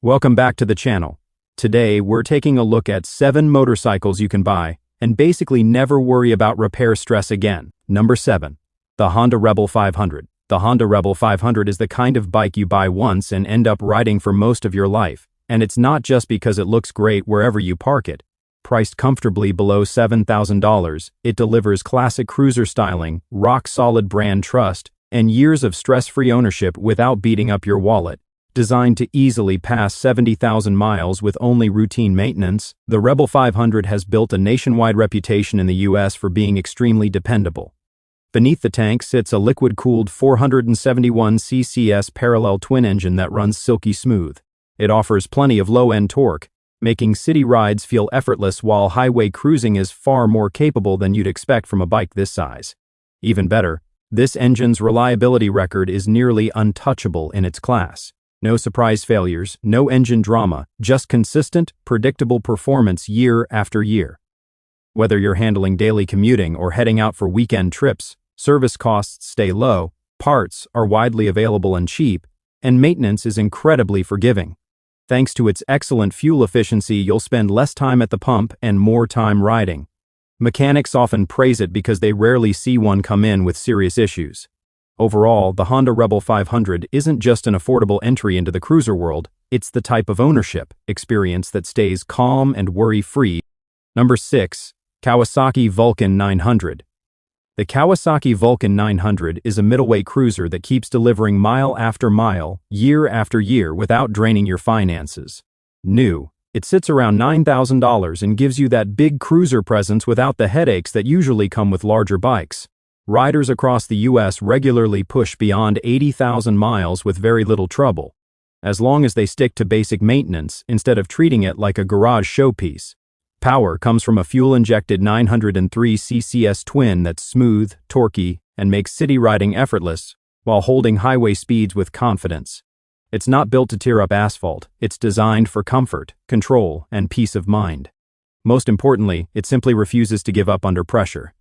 Welcome back to the channel. Today, we're taking a look at 7 motorcycles you can buy and basically never worry about repair stress again. Number 7. The Honda Rebel 500. The Honda Rebel 500 is the kind of bike you buy once and end up riding for most of your life. And it's not just because it looks great wherever you park it. Priced comfortably below $7,000, it delivers classic cruiser styling, rock-solid brand trust, and years of stress-free ownership without beating up your wallet. Designed to easily pass 70,000 miles with only routine maintenance, the Rebel 500 has built a nationwide reputation in the US for being extremely dependable. Beneath the tank sits a liquid-cooled 471 CCS parallel twin engine that runs silky smooth. It offers plenty of low-end torque, making city rides feel effortless while highway cruising is far more capable than you'd expect from a bike this size. Even better, this engine's reliability record is nearly untouchable in its class. No surprise failures, no engine drama, just consistent, predictable performance year after year. Whether you're handling daily commuting or heading out for weekend trips, service costs stay low, parts are widely available and cheap, and maintenance is incredibly forgiving. Thanks to its excellent fuel efficiency, you'll spend less time at the pump and more time riding. Mechanics often praise it because they rarely see one come in with serious issues. Overall, the Honda Rebel 500 isn't just an affordable entry into the cruiser world, it's the type of ownership experience that stays calm and worry-free. Number 6. Kawasaki Vulcan 900. The Kawasaki Vulcan 900 is a middleweight cruiser that keeps delivering mile after mile, year after year without draining your finances. New, it sits around $9,000 and gives you that big cruiser presence without the headaches that usually come with larger bikes. Riders across the US regularly push beyond 80,000 miles with very little trouble, as long as they stick to basic maintenance instead of treating it like a garage showpiece. Power comes from a fuel-injected 903 CCS twin that's smooth, torquey, and makes city riding effortless while holding highway speeds with confidence. It's not built to tear up asphalt, it's designed for comfort, control, and peace of mind. Most importantly, it simply refuses to give up under pressure.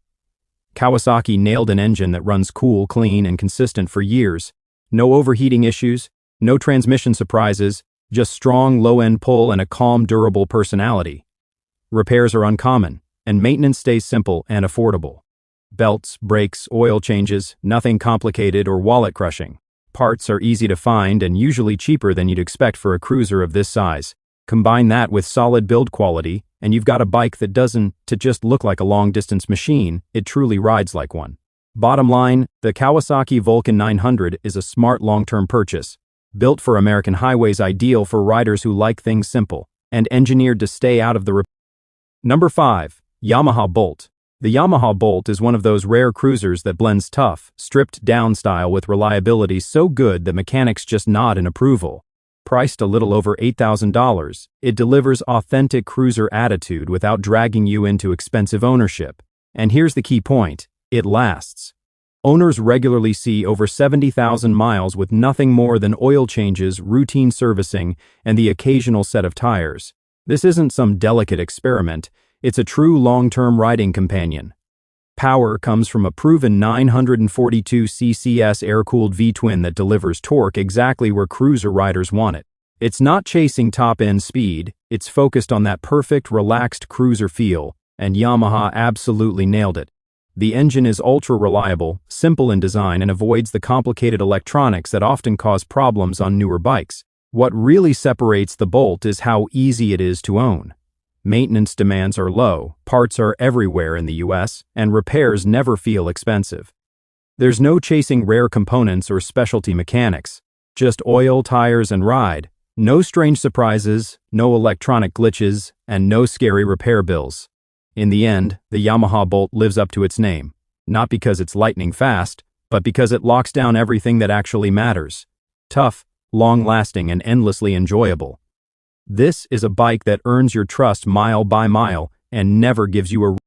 Kawasaki nailed an engine that runs cool, clean, and consistent for years. No overheating issues, no transmission surprises, just strong low-end pull and a calm, durable personality. Repairs are uncommon, and maintenance stays simple and affordable. Belts, brakes, oil changes, nothing complicated or wallet-crushing. Parts are easy to find and usually cheaper than you'd expect for a cruiser of this size. Combine that with solid build quality, and you've got a bike that doesn't just look like a long-distance machine, it truly rides like one. Bottom line, the Kawasaki Vulcan 900 is a smart long-term purchase, built for American highways, ideal for riders who like things simple, and engineered to stay out of the Number 5. Yamaha Bolt. The Yamaha Bolt is one of those rare cruisers that blends tough, stripped-down style with reliability so good that mechanics just nod in approval. Priced a little over $8,000, it delivers authentic cruiser attitude without dragging you into expensive ownership. And here's the key point, it lasts. Owners regularly see over 70,000 miles with nothing more than oil changes, routine servicing, and the occasional set of tires. This isn't some delicate experiment, it's a true long-term riding companion. Power comes from a proven 942 CCS air-cooled V-twin that delivers torque exactly where cruiser riders want it. It's not chasing top-end speed, it's focused on that perfect, relaxed cruiser feel, and Yamaha absolutely nailed it. The engine is ultra-reliable, simple in design, and avoids the complicated electronics that often cause problems on newer bikes. What really separates the Bolt is how easy it is to own. Maintenance demands are low, parts are everywhere in the US, and repairs never feel expensive. There's no chasing rare components or specialty mechanics, just oil, tires, and ride. No strange surprises, no electronic glitches, and no scary repair bills. In the end, the Yamaha Bolt lives up to its name, not because it's lightning fast, but because it locks down everything that actually matters. Tough, long-lasting, and endlessly enjoyable. This is a bike that earns your trust mile by mile and never gives you a...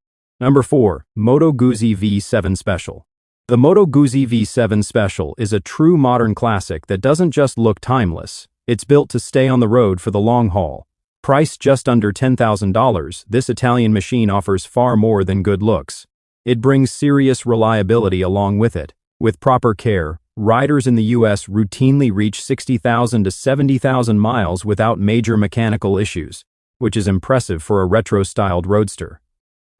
Number 4. Moto Guzzi V7 Special. The Moto Guzzi V7 Special is a true modern classic that doesn't just look timeless, it's built to stay on the road for the long haul. Priced just under $10,000, this Italian machine offers far more than good looks. It brings serious reliability along with it. With proper care, riders in the US routinely reach 60,000 to 70,000 miles without major mechanical issues, which is impressive for a retro-styled roadster.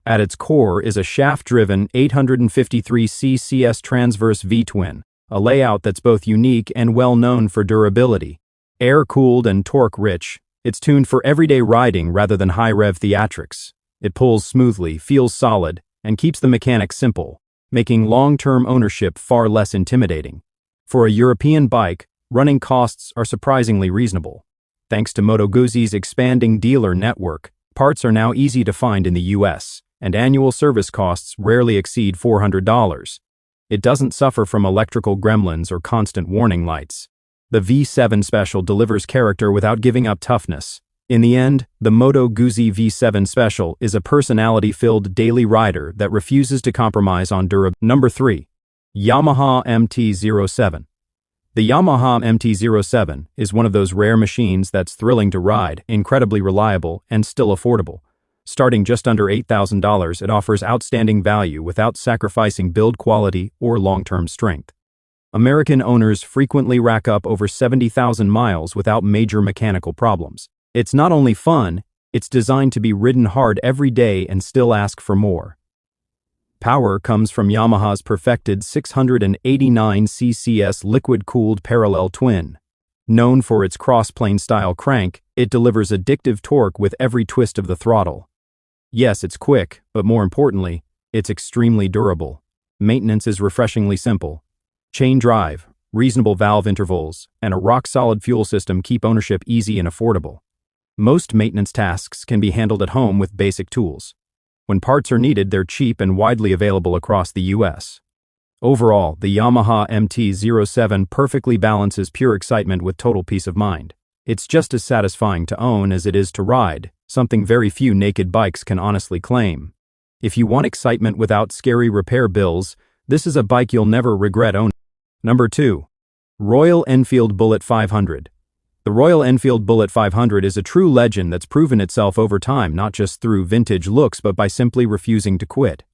At its core is a shaft-driven 853 CCS transverse V-twin, a layout that's both unique and well-known for durability. Air-cooled and torque-rich, it's tuned for everyday riding rather than high-rev theatrics. It pulls smoothly, feels solid, and keeps the mechanics simple, making long-term ownership far less intimidating. For a European bike, running costs are surprisingly reasonable. Thanks to Moto Guzzi's expanding dealer network, parts are now easy to find in the US, and annual service costs rarely exceed $400. It doesn't suffer from electrical gremlins or constant warning lights. The V7 Special delivers character without giving up toughness. In the end, the Moto Guzzi V7 Special is a personality-filled daily rider that refuses to compromise on durability. Number 3. Yamaha MT-07. The Yamaha MT-07 is one of those rare machines that's thrilling to ride, incredibly reliable, and still affordable. Starting just under $8,000, it offers outstanding value without sacrificing build quality or long-term strength. American owners frequently rack up over 70,000 miles without major mechanical problems. It's not only fun, it's designed to be ridden hard every day and still ask for more. Power comes from Yamaha's perfected 689 CCS liquid-cooled parallel twin. Known for its cross-plane style crank, it delivers addictive torque with every twist of the throttle. Yes, it's quick, but more importantly, it's extremely durable. Maintenance is refreshingly simple. Chain drive, reasonable valve intervals, and a rock-solid fuel system keep ownership easy and affordable. Most maintenance tasks can be handled at home with basic tools. When parts are needed, they're cheap and widely available across the US. Overall, the Yamaha MT-07 perfectly balances pure excitement with total peace of mind. It's just as satisfying to own as it is to ride, something very few naked bikes can honestly claim. If you want excitement without scary repair bills, this is a bike you'll never regret owning. Number 2. Royal Enfield Bullet 500. The Royal Enfield Bullet 500 is a true legend that's proven itself over time not just through vintage looks but by simply refusing to quit.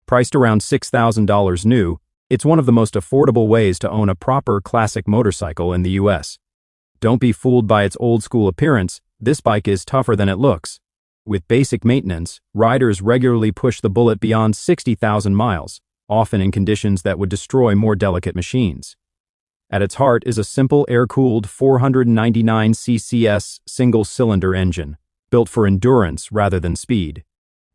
Priced around $6,000 new, it's one of the most affordable ways to own a proper classic motorcycle in the US. Don't be fooled by its old-school appearance, this bike is tougher than it looks. With basic maintenance, riders regularly push the Bullet beyond 60,000 miles, often in conditions that would destroy more delicate machines. At its heart is a simple air-cooled 499 CCS single-cylinder engine, built for endurance rather than speed.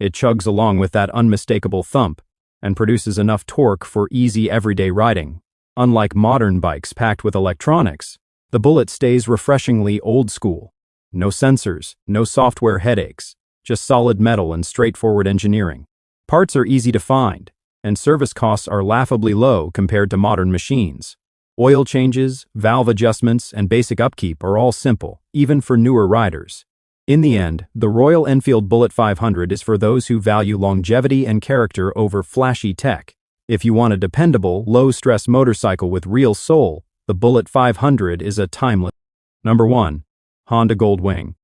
It chugs along with that unmistakable thump and produces enough torque for easy everyday riding. Unlike modern bikes packed with electronics, the Bullet stays refreshingly old-school. No sensors, no software headaches, just solid metal and straightforward engineering. Parts are easy to find, and service costs are laughably low compared to modern machines. Oil changes, valve adjustments, and basic upkeep are all simple, even for newer riders. In the end, the Royal Enfield Bullet 500 is for those who value longevity and character over flashy tech. If you want a dependable, low-stress motorcycle with real soul, the Bullet 500 is a timeless. Number 1. Honda Goldwing.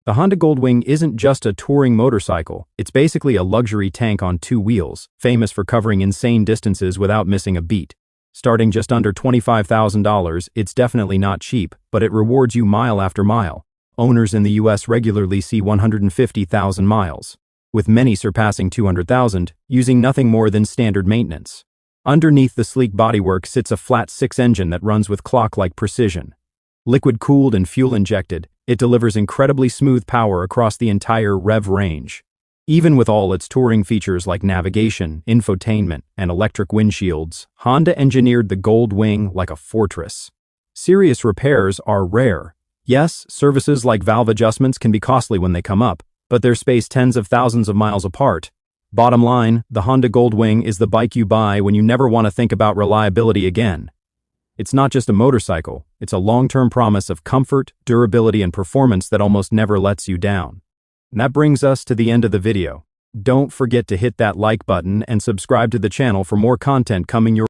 The Honda Goldwing isn't just a touring motorcycle, it's basically a luxury tank on two wheels, famous for covering insane distances without missing a beat. Starting just under $25,000, it's definitely not cheap, but it rewards you mile after mile. Owners in the US regularly see 150,000 miles, with many surpassing 200,000, using nothing more than standard maintenance. Underneath the sleek bodywork sits a flat-six engine that runs with clock-like precision. Liquid-cooled and fuel-injected, it delivers incredibly smooth power across the entire rev range. Even with all its touring features like navigation, infotainment, and electric windshields, Honda engineered the Goldwing like a fortress. Serious repairs are rare. Yes, services like valve adjustments can be costly when they come up, but they're spaced tens of thousands of miles apart. Bottom line, the Honda Goldwing is the bike you buy when you never want to think about reliability again. It's not just a motorcycle, it's a long-term promise of comfort, durability, and performance that almost never lets you down. And that brings us to the end of the video. Don't forget to hit that like button and subscribe to the channel for more content coming your way.